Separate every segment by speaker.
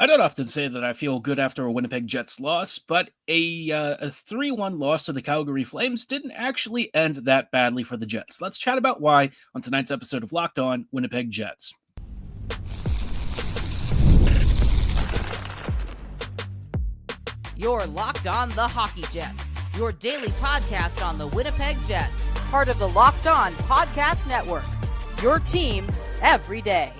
Speaker 1: I don't often say that I feel good after a Winnipeg Jets loss, but a 3-1 loss to the Calgary Flames didn't actually end that badly for the Jets. Let's chat about why on tonight's episode of Locked On Winnipeg Jets.
Speaker 2: You're Locked On the Hockey Jets, your daily podcast on the Winnipeg Jets, part of the Locked On Podcast Network, your team every day.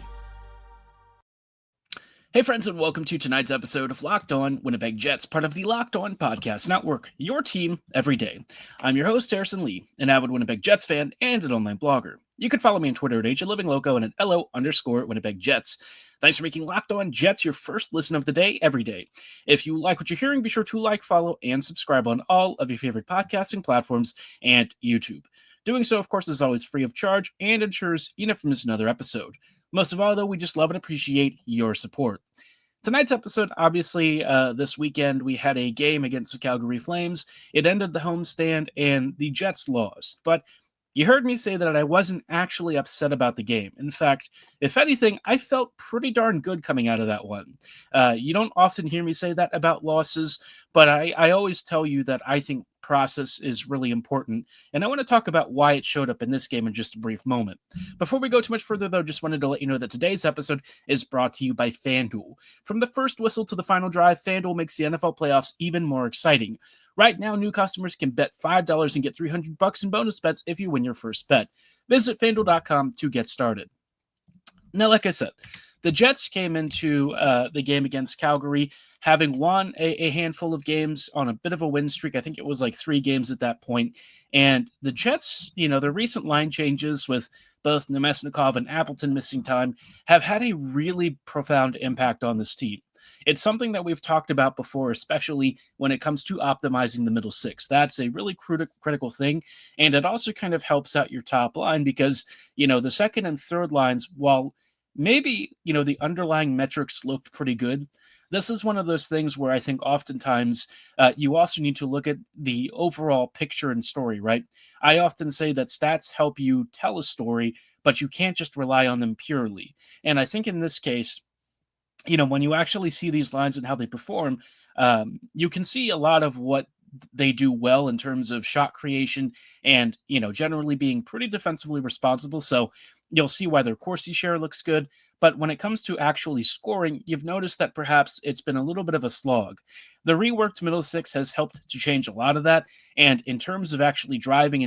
Speaker 1: Hey friends, and welcome to tonight's episode of Locked On Winnipeg Jets, part of the Locked On Podcast Network, your team every day. I'm your host, Harrison Lee, an avid Winnipeg Jets fan and an online blogger. You can follow me on Twitter at HLivingLoco and at LO_Winnipeg Jets. Thanks for making Locked On Jets your first listen of the day every day. If you like what you're hearing, be sure to like, follow, and subscribe on all of your favorite podcasting platforms and YouTube. Doing so, of course, is always free of charge and ensures you never miss another episode. Most of all, though, we just love and appreciate your support. Tonight's episode, obviously, this weekend, we had a game against the Calgary Flames. It ended the homestand, and the Jets lost. But you heard me say that I wasn't actually upset about the game. In fact, if anything, I felt pretty darn good coming out of that one. You don't often hear me say that about losses, but I always tell you that I think process is really important, and I want to talk about why it showed up in this game in just a brief moment. Before we go too much further, though, just wanted to let you know that today's episode is brought to you by FanDuel. From the first whistle to the final drive, FanDuel makes the NFL playoffs even more exciting. Right now, new customers can bet $5 and get $300 in bonus bets if you win your first bet. Visit FanDuel.com to get started. Now, like I said, the Jets came into the game against Calgary having won a handful of games on a bit of a win streak. I think it was like 3 games at that point. And the Jets, the recent line changes with both Nemesnikov and Appleton missing time have had a really profound impact on this team. It's something that we've talked about before, especially when it comes to optimizing the middle six. That's a really critical thing, and it also kind of helps out your top line because, the second and third lines, while maybe, the underlying metrics looked pretty good, this is one of those things where I think oftentimes you also need to look at the overall picture and story, right? I often say that stats help you tell a story, but you can't just rely on them purely. And I think in this case, when you actually see these lines and how they perform, you can see a lot of what they do well in terms of shot creation and, generally being pretty defensively responsible. So you'll see why their Corsi share looks good. But when it comes to actually scoring, you've noticed that perhaps it's been a little bit of a slog. The reworked middle six has helped to change a lot of that. And in terms of actually driving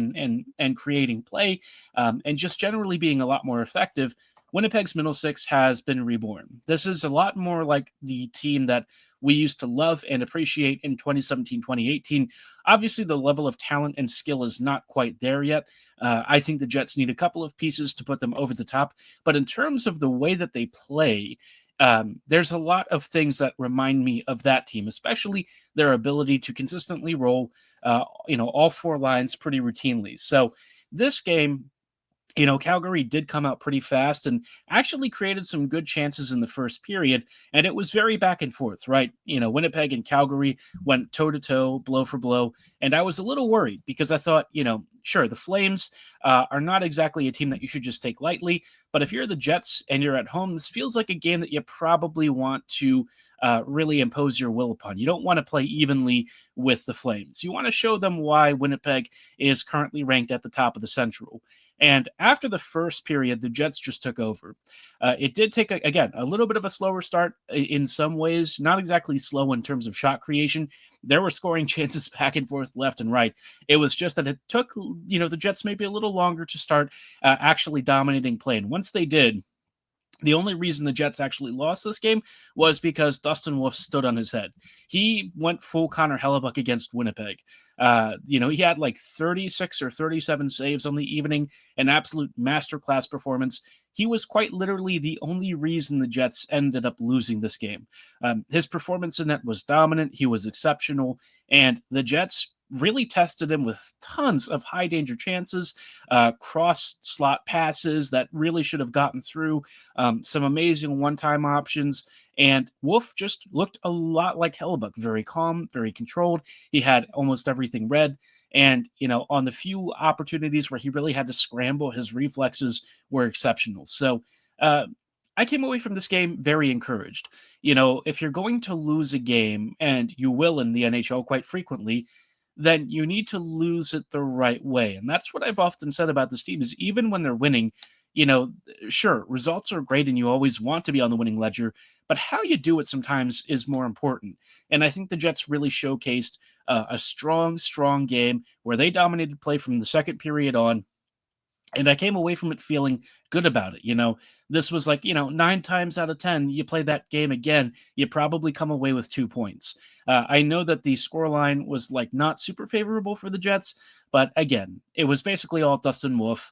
Speaker 1: and creating play and just generally being a lot more effective, Winnipeg's middle six has been reborn. This is a lot more like the team that we used to love and appreciate in 2017-2018. Obviously, the level of talent and skill is not quite there yet. I think the Jets need a couple of pieces to put them over the top. But in terms of the way that they play, there's a lot of things that remind me of that team, especially their ability to consistently roll, all 4 lines pretty routinely. So this game, Calgary did come out pretty fast and actually created some good chances in the first period, and it was very back and forth, right? Winnipeg and Calgary went toe-to-toe, blow for blow, and I was a little worried because I thought, sure, the Flames are not exactly a team that you should just take lightly, but if you're the Jets and you're at home, this feels like a game that you probably want to really impose your will upon. You don't want to play evenly with the Flames. You want to show them why Winnipeg is currently ranked at the top of the Central. And after the first period, the Jets just took over. It did take, again, a little bit of a slower start in some ways, not exactly slow in terms of shot creation. There were scoring chances back and forth, left and right. It was just that it took, the Jets maybe a little longer to start actually dominating play. And once they did, the only reason the Jets actually lost this game was because Dustin Wolf stood on his head. He went full Connor Hellebuyck against Winnipeg. He had like 36 or 37 saves on the evening, an absolute masterclass performance. He was quite literally the only reason the Jets ended up losing this game. His performance in net was dominant. He was exceptional, and the Jets really tested him with tons of high danger chances, cross slot passes that really should have gotten through, some amazing one-time options. And Wolf just looked a lot like Hellebuyck, very calm, very controlled. He had almost everything read. And, on the few opportunities where he really had to scramble, his reflexes were exceptional. So I came away from this game very encouraged. If you're going to lose a game, and you will in the NHL quite frequently, then you need to lose it the right way. And that's what I've often said about this team is even when they're winning, you know, sure, results are great and you always want to be on the winning ledger, but how you do it sometimes is more important. And I think the Jets really showcased a strong, strong game where they dominated play from the second period on, and I came away from it feeling good about it. This was like, 9 times out of 10, you play that game again, you probably come away with 2 points. I know that the scoreline was like not super favorable for the Jets, but again, it was basically all Dustin Wolf.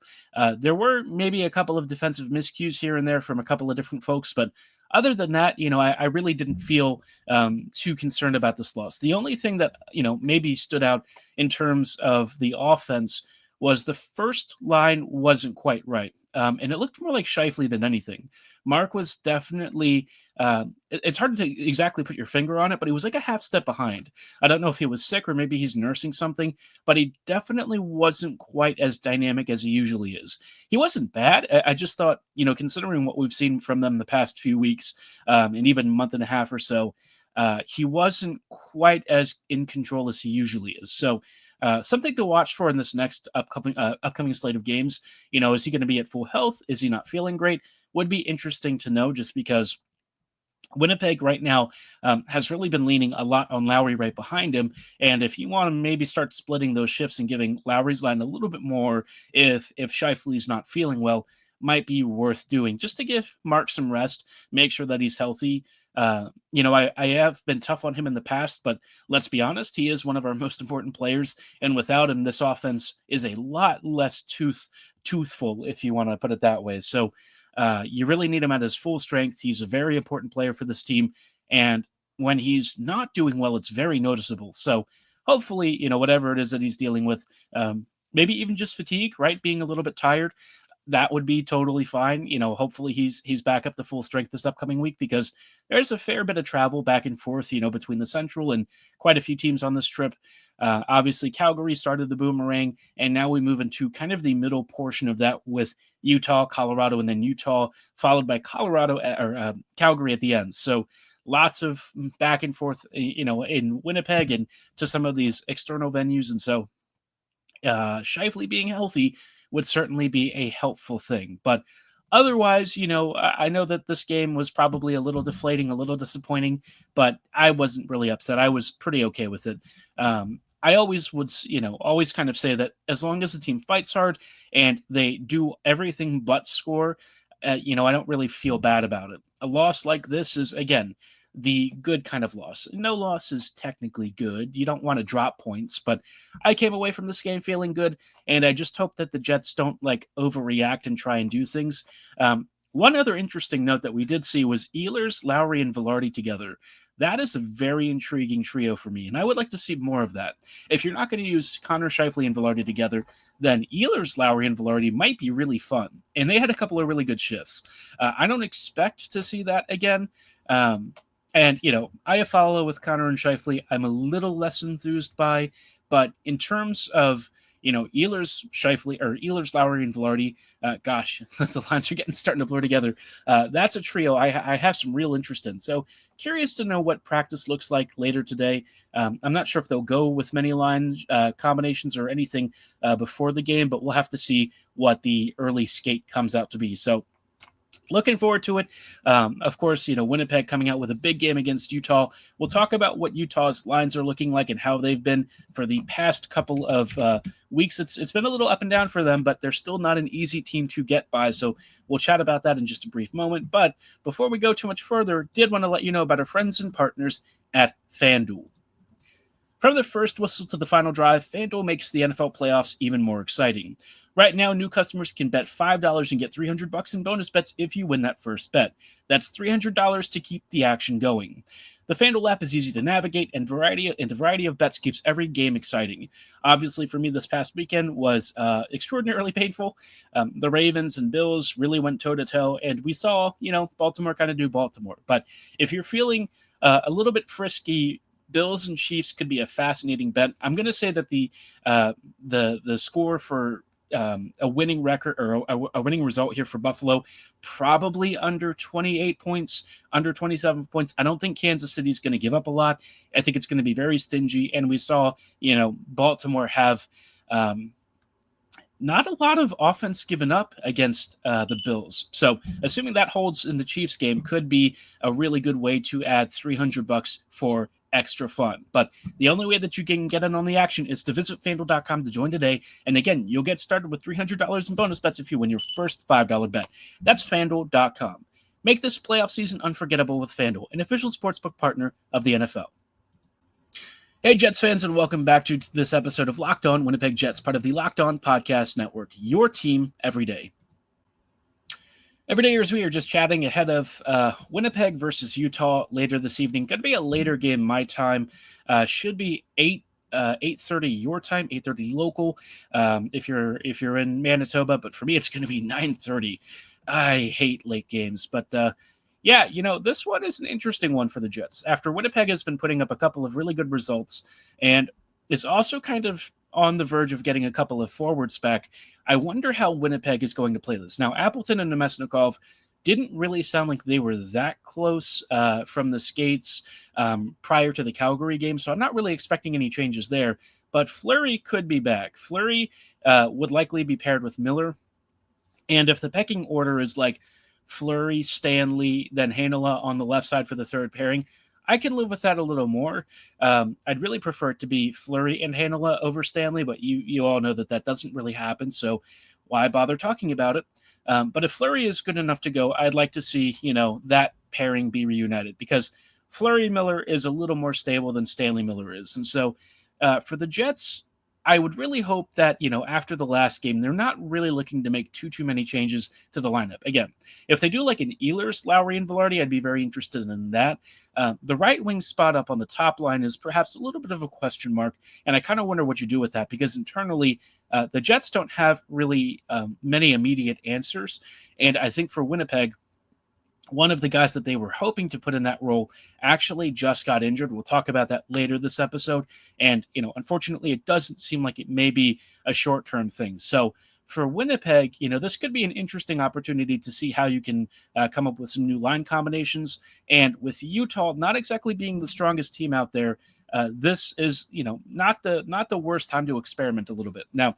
Speaker 1: There were maybe a couple of defensive miscues here and there from a couple of different folks, but other than that, I really didn't feel too concerned about this loss. The only thing that, maybe stood out in terms of the offense was the first line wasn't quite right. And it looked more like Scheifele than anything. Mark was definitely, it's hard to exactly put your finger on it, but he was like a half step behind. I don't know if he was sick or maybe he's nursing something, but he definitely wasn't quite as dynamic as he usually is. He wasn't bad. I just thought, considering what we've seen from them the past few weeks, and even month and a half or so, he wasn't quite as in control as he usually is. So, something to watch for in this next upcoming slate of games. Is he going to be at full health? Is he not feeling great? Would be interesting to know, just because Winnipeg right now has really been leaning a lot on Lowry right behind him. And if you want to maybe start splitting those shifts and giving Lowry's line a little bit more, if Scheifele's not feeling well, might be worth doing just to give Mark some rest, make sure that he's healthy. I have been tough on him in the past, but let's be honest, he is one of our most important players. And without him, this offense is a lot less toothful, if you want to put it that way. So you really need him at his full strength. He's a very important player for this team. And when he's not doing well, it's very noticeable. So hopefully, whatever it is that he's dealing with, maybe even just fatigue, right? Being a little bit tired, that would be totally fine. Hopefully he's back up to full strength this upcoming week, because there's a fair bit of travel back and forth, between the Central and quite a few teams on this trip. Obviously, Calgary started the boomerang, and now we move into kind of the middle portion of that with Utah, Colorado, and then Utah, followed by Calgary at the end. So lots of back and forth, in Winnipeg and to some of these external venues. And so Scheifele being healthy would certainly be a helpful thing. But otherwise, I know that this game was probably a little deflating, a little disappointing, but I wasn't really upset. I was pretty okay with it. I always would, always kind of say that as long as the team fights hard and they do everything but score, I don't really feel bad about it. A loss like this is, again, the good kind of loss. No loss is technically good. You don't want to drop points, but I came away from this game feeling good, and I just hope that the Jets don't overreact and try and do things. One other interesting note that we did see was Ehlers, Lowry, and Velarde together. That is a very intriguing trio for me, and I would like to see more of that. If you're not going to use Connor Scheifele and Velarde together, then Ehlers, Lowry, and Velarde might be really fun. And they had a couple of really good shifts. I don't expect to see that again. And, I follow with Connor and Scheifele, I'm a little less enthused by, but in terms of, Ehlers, Scheifele, or Ehlers, Lowry, and Velarde, gosh, the lines are starting to blur together. That's a trio I have some real interest in. So curious to know what practice looks like later today. I'm not sure if they'll go with many line combinations or anything before the game, but we'll have to see what the early skate comes out to be. So looking forward to it. Of course, Winnipeg coming out with a big game against Utah. We'll talk about what Utah's lines are looking like and how they've been for the past couple of weeks. It's been a little up and down for them, but they're still not an easy team to get by. So we'll chat about that in just a brief moment. But before we go too much further, did want to let you know about our friends and partners at FanDuel. From the first whistle to the final drive, FanDuel makes the NFL playoffs even more exciting. Right now, new customers can bet $5 and get $300 in bonus bets if you win that first bet. That's $300 to keep the action going. The FanDuel app is easy to navigate, and the variety of bets keeps every game exciting. Obviously, for me, this past weekend was extraordinarily painful. The Ravens and Bills really went toe-to-toe, and we saw, Baltimore kind of do Baltimore. But if you're feeling a little bit frisky, Bills and Chiefs could be a fascinating bet. I'm going to say that the score for a winning record or a winning result here for Buffalo, probably under 28 points, under 27 points. I don't think Kansas City's going to give up a lot. I think it's going to be very stingy. And we saw, Baltimore have not a lot of offense given up against the Bills. So assuming that holds in the Chiefs game could be a really good way to add $300 for extra fun. But the only way that you can get in on the action is to visit FanDuel.com to join today. And again, you'll get started with $300 in bonus bets if you win your first $5 bet. That's FanDuel.com. Make this playoff season unforgettable with FanDuel, an official sportsbook partner of the NFL. Hey, Jets fans, and welcome back to this episode of Locked On Winnipeg Jets, part of the Locked On Podcast Network, your team every day. Every day, we are just chatting ahead of Winnipeg versus Utah later this evening. Going to be a later game, my time. Should be 8:30 your time, 8:30 local. If you're in Manitoba, but for me, it's going to be 9:30. I hate late games, but this one is an interesting one for the Jets. After Winnipeg has been putting up a couple of really good results and is also kind of on the verge of getting a couple of forwards back, I wonder how Winnipeg is going to play this. Now, Appleton and Nemesnikov didn't really sound like they were that close from the skates prior to the Calgary game, so I'm not really expecting any changes there. But Fleury could be back. Fleury would likely be paired with Miller. And if the pecking order is like Fleury, Stanley, then Heinola on the left side for the third pairing, I can live with that a little more. I'd really prefer it to be Fleury and Heinola over Stanley, but you all know that doesn't really happen, so why bother talking about it? But if Fleury is good enough to go, I'd like to see, that pairing be reunited, because Fleury Miller is a little more stable than Stanley Miller is. And so for the Jets, I would really hope that, after the last game, they're not really looking to make too many changes to the lineup. Again, if they do like an Ehlers, Lowry, and Velarde, I'd be very interested in that. The right wing spot up on the top line is perhaps a little bit of a question mark, and I kind of wonder what you do with that, because internally, the Jets don't have really many immediate answers, and I think for Winnipeg, one of the guys that they were hoping to put in that role actually just got injured. We'll talk about that later this episode. And, unfortunately, it doesn't seem like it may be a short-term thing. So for Winnipeg, this could be an interesting opportunity to see how you can come up with some new line combinations. And with Utah not exactly being the strongest team out there, this is, not the worst time to experiment a little bit. Now,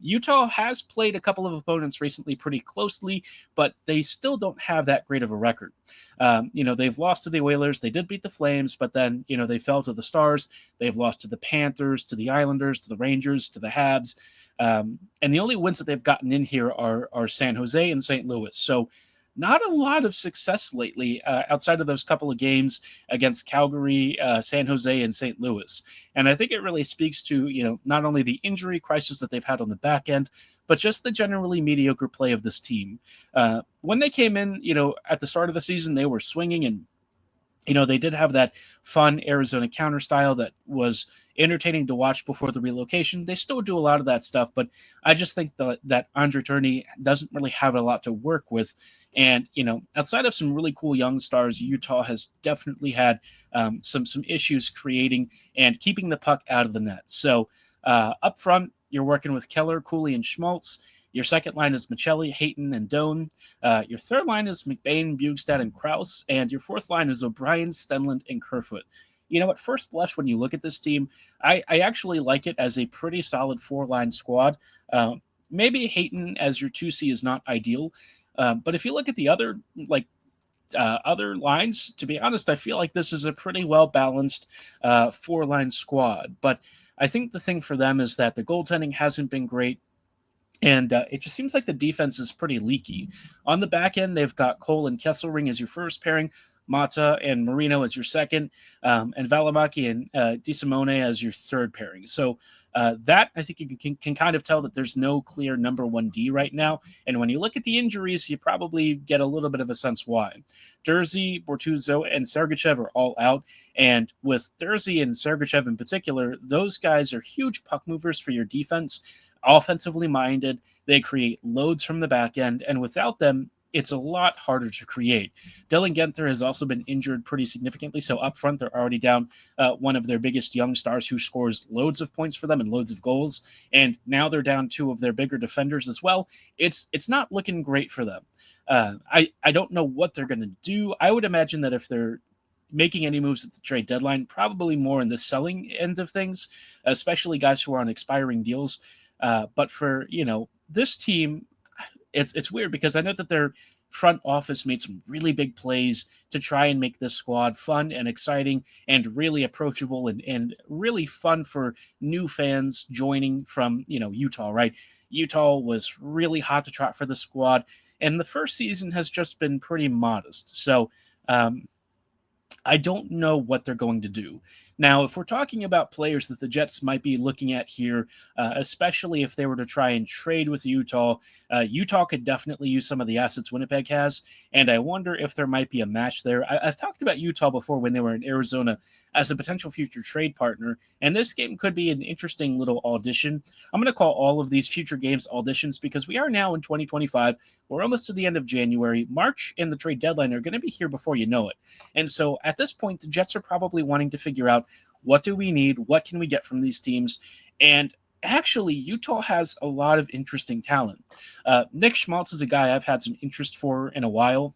Speaker 1: Utah has played a couple of opponents recently pretty closely, but they still don't have that great of a record. They've lost to the Oilers. They did beat the Flames, but then, they fell to the Stars. They've lost to the Panthers, to the Islanders, to the Rangers, to the Habs. And the only wins that they've gotten in here are San Jose and St. Louis. So not a lot of success lately outside of those couple of games against Calgary, San Jose, and St. Louis. And I think it really speaks to, not only the injury crisis that they've had on the back end, but just the generally mediocre play of this team. When they came in, at the start of the season, they were swinging, and they did have that fun Arizona counter style that was entertaining to watch before the relocation. They still do a lot of that stuff, but I just think that Andre Tourigny doesn't really have a lot to work with. And, outside of some really cool young stars, Utah has definitely had some issues creating and keeping the puck out of the net. So up front, you're working with Keller, Cooley, and Schmaltz. Your second line is Michelli, Hayton, and Doan. Your third line is McBain, Bugstad, and Krause. And your fourth line is O'Brien, Stenlund, and Kerfoot. At first blush, when you look at this team, I actually like it as a pretty solid four-line squad. Maybe Hayton as your 2C is not ideal. But if you look at the other lines, to be honest, I feel like this is a pretty well-balanced four-line squad. But I think the thing for them is that the goaltending hasn't been great. And it just seems like the defense is pretty leaky. On the back end, they've got Cole and Kesselring as your first pairing, Mata and Marino as your second, and Valimaki and DeSimone as your third pairing. So that, I think you can kind of tell that there's no clear number 1D right now. And when you look at the injuries, you probably get a little bit of a sense why. Dursey, Bortuzzo, and Sergachev are all out. And with Dursey and Sergachev in particular, those guys are huge puck movers for your defense. Offensively minded, they create loads from the back end, and without them, it's a lot harder to create. Dylan Genther has also been injured pretty significantly, so up front they're already down one of their biggest young stars who scores loads of points for them and loads of goals, and now they're down two of their bigger defenders as well. It's not looking great for them. I don't know what they're going to do. I would imagine that if they're making any moves at the trade deadline, probably more in the selling end of things, especially guys who are on expiring deals. But for this team, it's weird because I know that their front office made some really big plays to try and make this squad fun and exciting and really approachable and really fun for new fans joining from Utah, right? Utah was really hot to trot for the squad, and the first season has just been pretty modest. So I don't know what they're going to do. Now, if we're talking about players that the Jets might be looking at here, especially if they were to try and trade with Utah, Utah could definitely use some of the assets Winnipeg has, and I wonder if there might be a match there. I've talked about Utah before when they were in Arizona as a potential future trade partner, and this game could be an interesting little audition. I'm going to call all of these future games auditions because we are now in 2025. We're almost to the end of January. March and the trade deadline are going to be here before you know it. And so at this point, the Jets are probably wanting to figure out, what do we need? What can we get from these teams? And actually, Utah has a lot of interesting talent. Nick Schmaltz is a guy I've had some interest for in a while.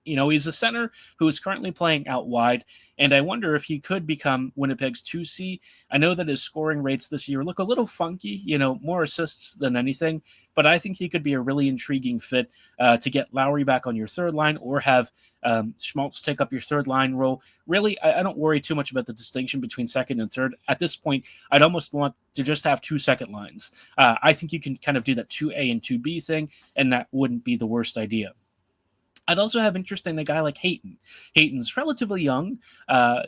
Speaker 1: He's a center who is currently playing out wide, and I wonder if he could become Winnipeg's 2C. I know that his scoring rates this year look a little funky, more assists than anything, but I think he could be a really intriguing fit to get Lowry back on your third line or have Schmaltz take up your third line role. Really, I don't worry too much about the distinction between second and third. At this point, I'd almost want to just have 2 second lines. I think you can kind of do that 2A and 2B thing, and that wouldn't be the worst idea. I'd also have interest in a guy like Hayton. Hayton's relatively young. I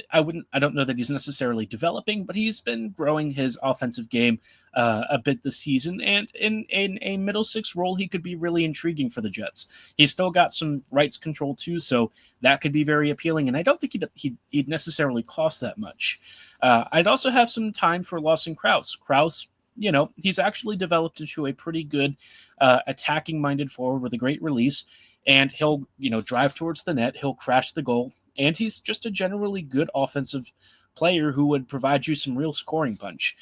Speaker 1: don't know that he's necessarily developing, but he's been growing his offensive game a bit this season. And in a middle six role, he could be really intriguing for the Jets. He's still got some rights control too, so that could be very appealing. And I don't think he'd necessarily cost that much. I'd also have some time for Lawson Crouse. Crouse, he's actually developed into a pretty good attacking-minded forward with a great release. And he'll, drive towards the net. He'll crash the goal. And he's just a generally good offensive player who would provide you some real scoring punch.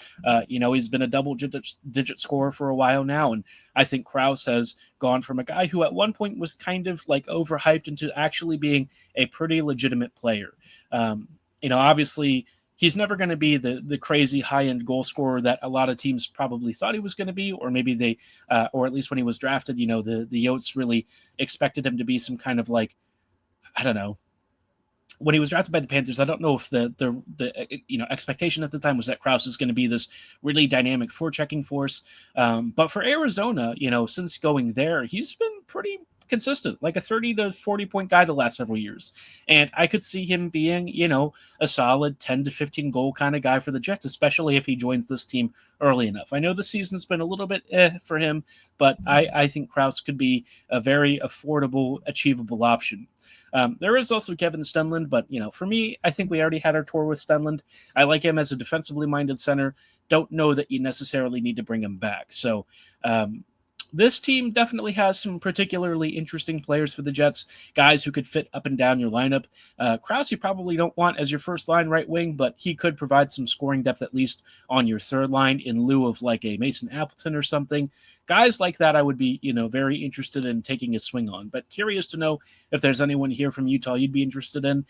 Speaker 1: He's been a double-digit scorer for a while now. And I think Crouse has gone from a guy who at one point was kind of like overhyped into actually being a pretty legitimate player. Obviously, he's never going to be the crazy high-end goal scorer that a lot of teams probably thought he was going to be, or maybe they, or at least when he was drafted, the Yotes really expected him to be some kind of like, I don't know. When he was drafted by the Panthers, I don't know if the expectation at the time was that Crouse was going to be this really dynamic forechecking force. But for Arizona, since going there, he's been pretty consistent, like a 30 to 40 point guy the last several years. And I could see him being, a solid 10 to 15 goal kind of guy for the Jets, especially if he joins this team early enough. I know the season's been a little bit for him, but I think Crouse could be a very affordable, achievable option. There is also Kevin Stenlund, but, for me, I think we already had our tour with Stenlund. I like him as a defensively minded center. Don't know that you necessarily need to bring him back. So, this team definitely has some particularly interesting players for the Jets, guys who could fit up and down your lineup. Crouse you probably don't want as your first line right wing, but he could provide some scoring depth at least on your third line in lieu of like a Mason Appleton or something. Guys like that I would be, very interested in taking a swing on, but curious to know if there's anyone here from Utah you'd be interested in.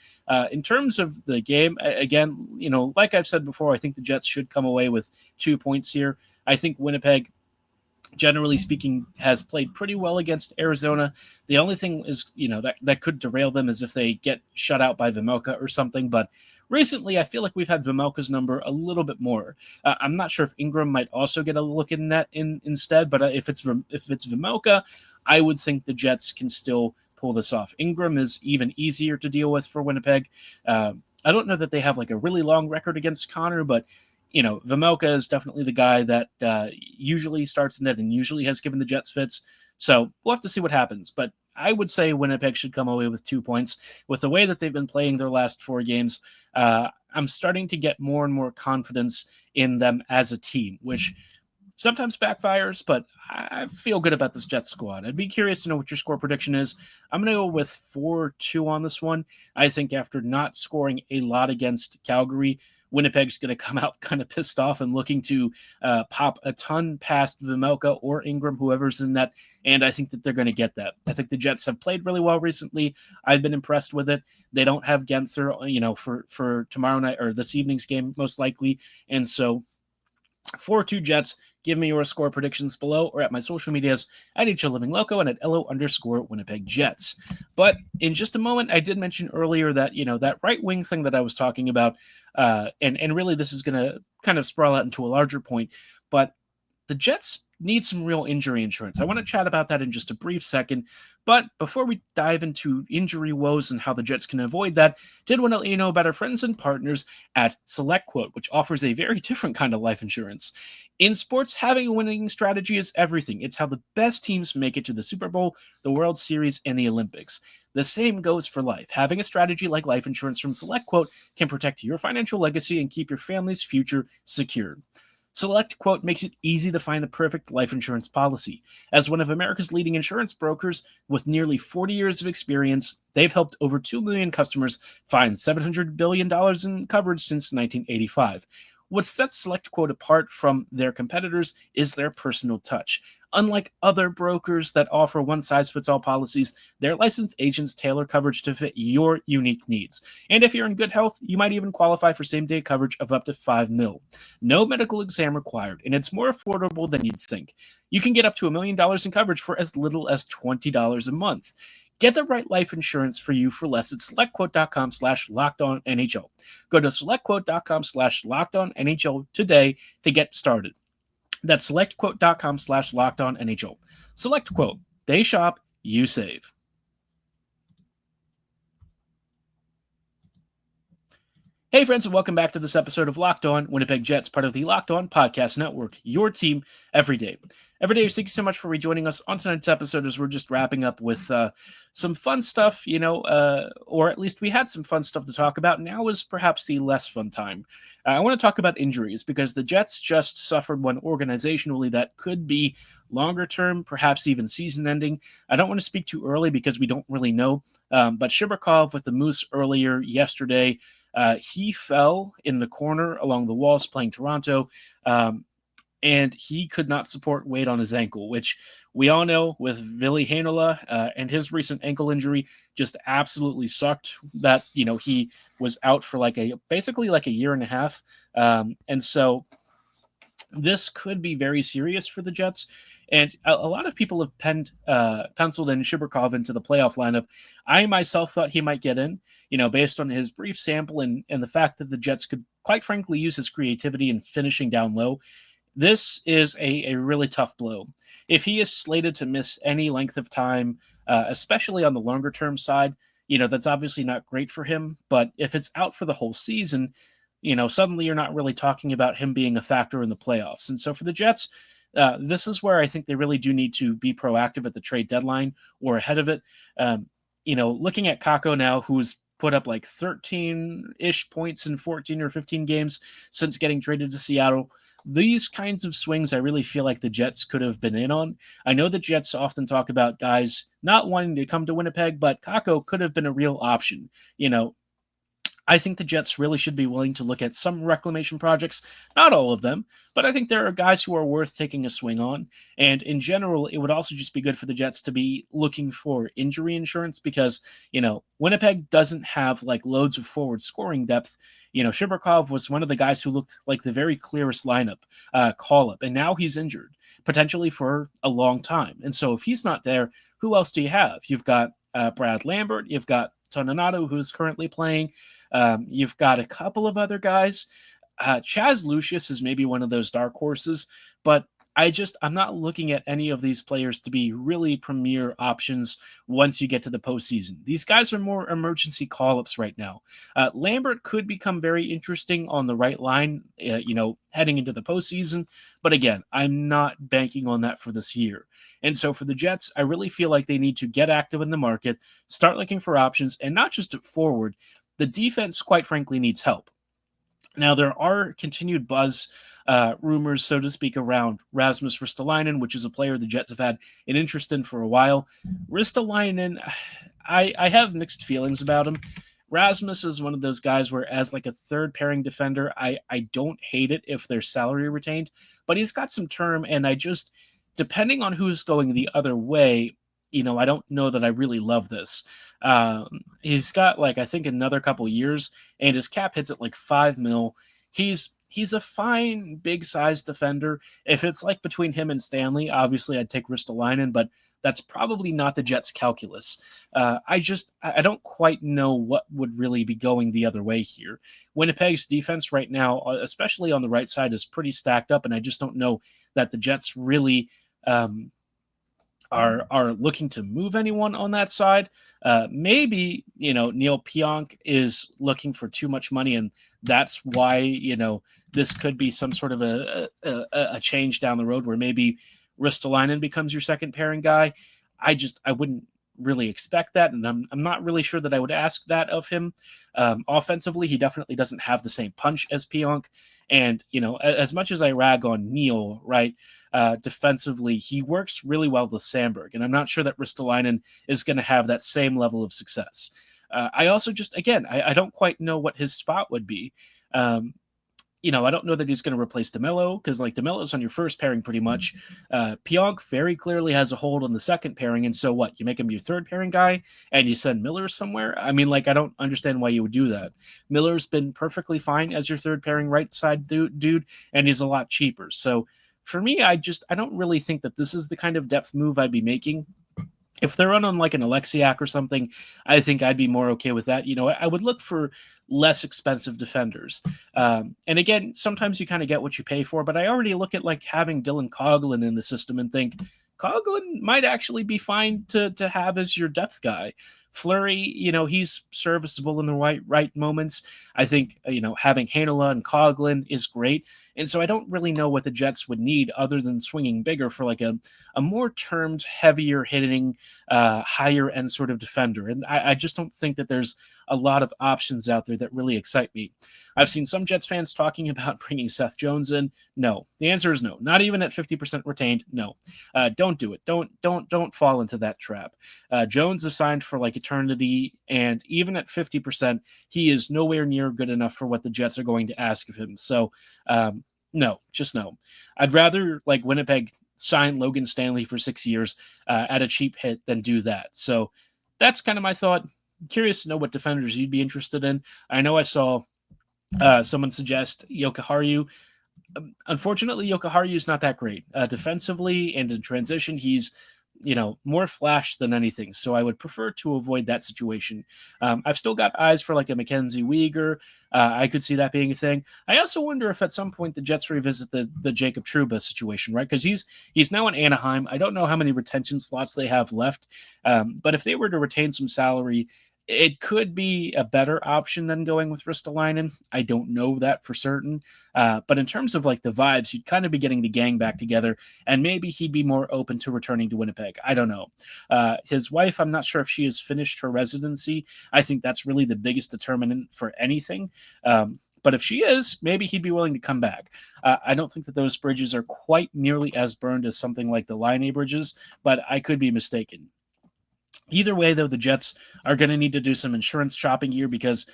Speaker 1: In terms of the game, again, like I've said before, I think the Jets should come away with 2 points here. I think Winnipeg, generally speaking, has played pretty well against Arizona. The only thing is, that could derail them is if they get shut out by Vejmelka or something. But recently, I feel like we've had Vejmelka's number a little bit more. I'm not sure if Ingram might also get a look in that instead. But if it's Vejmelka, I would think the Jets can still pull this off. Ingram is even easier to deal with for Winnipeg. I don't know that they have like a really long record against Connor, but Vejmelka is definitely the guy that usually starts in net and usually has given the Jets fits. So we'll have to see what happens. But I would say Winnipeg should come away with 2 points. With the way that they've been playing their last 4 games, I'm starting to get more and more confidence in them as a team, which sometimes backfires, but I feel good about this Jets squad. I'd be curious to know what your score prediction is. I'm going to go with 4-2 on this one. I think after not scoring a lot against Calgary, Winnipeg's going to come out kind of pissed off and looking to pop a ton past Vejmelka or Ingram, whoever's in that, and I think that they're going to get that. I think the Jets have played really well recently. I've been impressed with it. They don't have Genther, for tomorrow night or this evening's game, most likely, and so 4-2 Jets. Give me your score predictions below or at my social medias at HLivingLoco and at @LO_Winnipeg Jets. But in just a moment, I did mention earlier that, that right wing thing that I was talking about, and really this is going to kind of sprawl out into a larger point, but the Jets need some real injury insurance. I want to chat about that in just a brief second. But before we dive into injury woes and how the Jets can avoid that, did want to let you know about our friends and partners at SelectQuote, which offers a very different kind of life insurance. In sports, having a winning strategy is everything. It's how the best teams make it to the Super Bowl, the World Series, and the Olympics. The same goes for life. Having a strategy like life insurance from SelectQuote can protect your financial legacy and keep your family's future secure. SelectQuote makes it easy to find the perfect life insurance policy. As one of America's leading insurance brokers with nearly 40 years of experience, they've helped over 2 million customers find $700 billion in coverage since 1985. What sets SelectQuote apart from their competitors is their personal touch. Unlike other brokers that offer one-size-fits-all policies, their licensed agents tailor coverage to fit your unique needs. And if you're in good health, you might even qualify for same-day coverage of up to $5 million. No medical exam required, and it's more affordable than you'd think. You can get up to $1 million in coverage for as little as $20 a month. Get the right life insurance for you for less at SelectQuote.com/LockedOnNHL. Go to SelectQuote.com/LockedOnNHL today to get started. That's SelectQuote.com/LockedOnNHL. SelectQuote. They shop, you save. Hey friends, and welcome back to this episode of Locked On Winnipeg Jets, part of the Locked On Podcast Network, your team every day. Every day, thank you so much for rejoining us on tonight's episode as we're just wrapping up with some fun stuff, or at least we had some fun stuff to talk about. Now is perhaps the less fun time. I want to talk about injuries because the Jets just suffered one organizationally that could be longer term, perhaps even season ending. I don't want to speak too early because we don't really know, but Chibrikov with the Moose earlier yesterday, he fell in the corner along the walls playing Toronto, and he could not support weight on his ankle, which we all know with Ville Heinola and his recent ankle injury just absolutely sucked. That, he was out for basically a year and a half. And so this could be very serious for the Jets. And a lot of people have penciled in Chibrikov into the playoff lineup. I myself thought he might get in, based on his brief sample and the fact that the Jets could, quite frankly, use his creativity in finishing down low. This is a really tough blow. If he is slated to miss any length of time, especially on the longer term side, that's obviously not great for him. But if it's out for the whole season, suddenly you're not really talking about him being a factor in the playoffs. And so for the Jets, this is where I think they really do need to be proactive at the trade deadline or ahead of it. Looking at Kakko now, who's put up 13-ish points in 14 or 15 games since getting traded to Seattle. These kinds of swings I really feel like the Jets could have been in on. I know the Jets often talk about guys not wanting to come to Winnipeg, but Kakko could have been a real option. I think the Jets really should be willing to look at some reclamation projects, not all of them, but I think there are guys who are worth taking a swing on. And in general, it would also just be good for the Jets to be looking for injury insurance because, Winnipeg doesn't have loads of forward scoring depth. Chibrikov was one of the guys who looked like the very clearest lineup call-up, and now he's injured, potentially for a long time. And so if he's not there, who else do you have? You've got Brad Lambert, you've got Toninato, who's currently playing. You've got a couple of other guys. Chaz Lucius is maybe one of those dark horses, but I'm not looking at any of these players to be really premier options once you get to the postseason. These guys are more emergency call-ups right now. Lambert could become very interesting on the right line, heading into the postseason. But again, I'm not banking on that for this year. And so for the Jets, I really feel like they need to get active in the market, start looking for options, and not just at forward. The defense, quite frankly, needs help. Now, there are continued buzz rumors, so to speak, around Rasmus Ristolainen, which is a player the Jets have had an interest in for a while. Ristolainen, I have mixed feelings about him. Rasmus is one of those guys where, as like a third pairing defender, I don't hate it if their salary retained, but he's got some term, and I just, depending on who's going the other way, I don't know that I really love this. He's got like I think another couple years, and his cap hits at like 5 mil. He's a fine big size defender. If it's like between him and Stanley, obviously I'd take Ristolainen, but that's probably not the Jets' calculus. I don't quite know what would really be going the other way here. Winnipeg's defense right now, especially on the right side, is pretty stacked up, and I just don't know that the Jets really are looking to move anyone on that side. Maybe Neil Pionk is looking for too much money, and that's why this could be some sort of a change down the road where maybe Ristolainen becomes your second pairing guy. I wouldn't really expect that, and I'm not really sure that I would ask that of him. Offensively, he definitely doesn't have the same punch as Pionk, and as much as I rag on Neil, right? Defensively, he works really well with Sandberg, and I'm not sure that Ristolainen is going to have that same level of success. I also just, again, I don't quite know what his spot would be. I don't know that he's going to replace DeMello because, like, DeMello's on your first pairing pretty much. Pionk very clearly has a hold on the second pairing, and so what? You make him your third pairing guy and you send Miller somewhere? I mean, like, I don't understand why you would do that. Miller's been perfectly fine as your third pairing right side dude, and he's a lot cheaper. So for me, I don't really think that this is the kind of depth move I'd be making. If they're on like an Alexiak or something, I think I'd be more okay with that. I would look for less expensive defenders. And again, sometimes you kind of get what you pay for, but I already look at like having Dylan Coghlan in the system and think Coghlan might actually be fine to have as your depth guy. Fleury, he's serviceable in the right moments. I think, having Heinola and Coghlan is great. And so I don't really know what the Jets would need other than swinging bigger for like a more termed, heavier hitting, higher end sort of defender. And I just don't think that there's a lot of options out there that really excite me. I've seen some Jets fans talking about bringing Seth Jones in. No, the answer is no. Not even at 50% retained. No, don't do it. Don't fall into that trap. Jones is signed for like eternity, and even at 50%, he is nowhere near good enough for what the Jets are going to ask of him. So, no, just no. I'd rather like Winnipeg sign Logan Stanley for 6 years at a cheap hit than do that. So that's kind of my thought. Curious to know what defenders you'd be interested in. I know I saw someone suggest Jokiharju. Unfortunately, Jokiharju is not that great. Defensively and in transition, he's more flash than anything. So I would prefer to avoid that situation. I've still got eyes for like a Mackenzie Weegar. I could see that being a thing. I also wonder if at some point the Jets revisit the Jacob Trouba situation, right? Because he's now in Anaheim. I don't know how many retention slots they have left. But if they were to retain some salary, it could be a better option than going with Ristolainen. I don't know that for certain. But in terms of like the vibes, you'd kind of be getting the gang back together, and maybe he'd be more open to returning to Winnipeg. I don't know. His wife, I'm not sure if she has finished her residency. I think that's really the biggest determinant for anything. But if she is, maybe he'd be willing to come back. I don't think that those bridges are quite nearly as burned as something like the Laine bridges, but I could be mistaken. Either way, though, the Jets are going to need to do some insurance shopping here because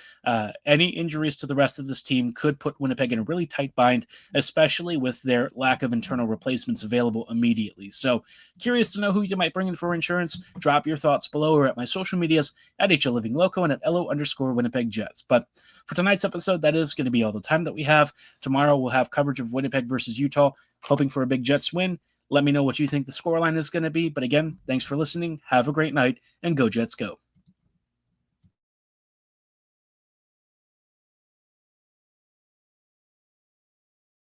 Speaker 1: any injuries to the rest of this team could put Winnipeg in a really tight bind, especially with their lack of internal replacements available immediately. So curious to know who you might bring in for insurance. Drop your thoughts below or at my social medias at HLivingLoco and at LO_Winnipeg Jets. But for tonight's episode, that is going to be all the time that we have. Tomorrow we'll have coverage of Winnipeg versus Utah, hoping for a big Jets win. Let me know what you think the scoreline is going to be. But again, thanks for listening. Have a great night, and go Jets go.